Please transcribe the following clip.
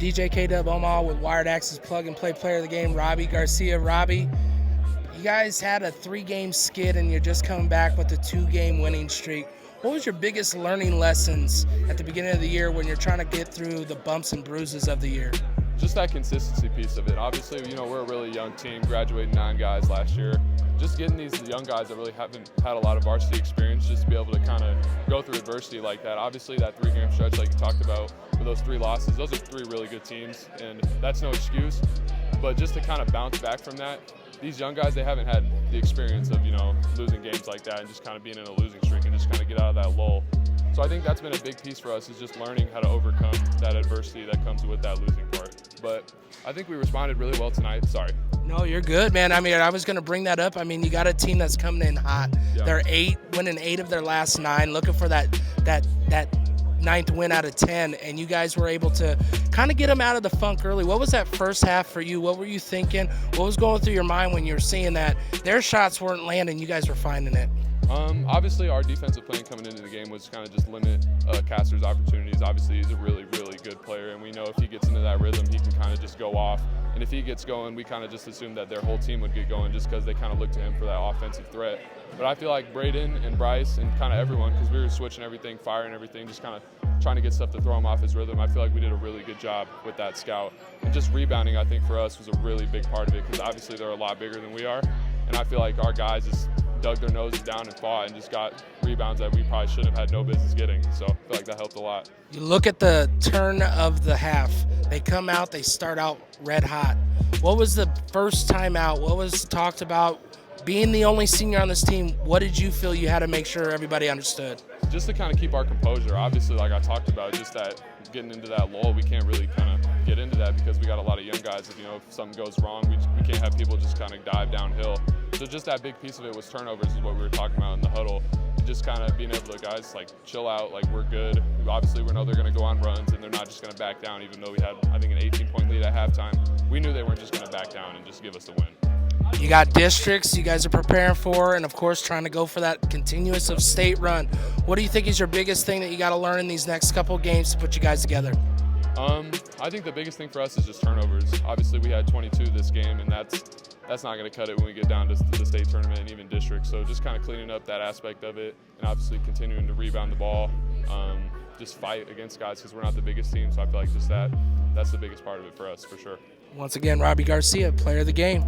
DJ K-Dub Omaha with Wired Axcess plug-and-play player of the game, Robby Garcia. Robby, you guys had a 3-game skid and you're just coming back with a 2-game winning streak. What was your biggest learning lessons at the beginning of the year when you're trying to get through the bumps and bruises of the year? Just that consistency piece of it. Obviously, we're a really young team, graduating 9 guys last year. Just getting these young guys that really haven't had a lot of varsity experience, just to be able to kind of go through adversity like that. Obviously, that 3-game stretch, like you talked about, with those 3 losses, those are 3 really good teams, and that's no excuse. But just to kind of bounce back from that, these young guys, they haven't had the experience of, losing games like that and just kind of being in a losing streak and just kind of get out of that lull. So I think that's been a big piece for us, is just learning how to overcome that adversity that comes with that losing part. But I think we responded really well tonight. Sorry. No, you're good, man. I was going to bring that up. You got a team that's coming in hot. Yeah. They're winning 8 of their last 9, looking for that 9th win out of 10, and you guys were able to kind of get them out of the funk early. What was that first half for you? What were you thinking? What was going through your mind when you were seeing that their shots weren't landing, you guys were finding it? Obviously, our defensive plan coming into the game was kind of just limit Castor's opportunities. Obviously, he's a really, really good player, and we know if he gets into that rhythm, he can kind of just go off. And if he gets going, we kind of just assume that their whole team would get going just because they kind of look to him for that offensive threat. But I feel like Braden and Bryce and kind of everyone, because we were switching everything, firing everything, just kind of trying to get stuff to throw him off his rhythm. I feel like we did a really good job with that scout. And just rebounding, I think, for us was a really big part of it, because obviously they're a lot bigger than we are. And I feel like our guys just dug their noses down and fought and just got rebounds that we probably should have had no business getting. So I feel like that helped a lot. You look at the turn of the half. They come out, they start out red hot. What was the first time out? What was talked about? Being the only senior on this team, what did you feel you had to make sure everybody understood? Just to kind of keep our composure. Obviously, like I talked about, just that getting into that lull, we can't really kind of get into that because we got a lot of young guys. If something goes wrong, we can't have people just kind of dive downhill. So just that big piece of it was turnovers, is what we were talking about in the huddle. And just kind of being able to, guys, chill out, we're good. Obviously, we know they're going to go on runs, and they're not just going to back down, even though we had, I think, an 18-point lead at halftime. We knew they weren't just going to back down and just give us the win. You got districts you guys are preparing for, and of course trying to go for that continuous of state run. What do you think is your biggest thing that you got to learn in these next couple games to put you guys together? I think the biggest thing for us is just turnovers. Obviously, we had 22 this game, and that's not going to cut it when we get down to the state tournament and even district. So just kind of cleaning up that aspect of it, and obviously continuing to rebound the ball, just fight against guys, because we're not the biggest team. So I feel like just that's the biggest part of it for us, for sure. Once again, Robby Garcia, player of the game.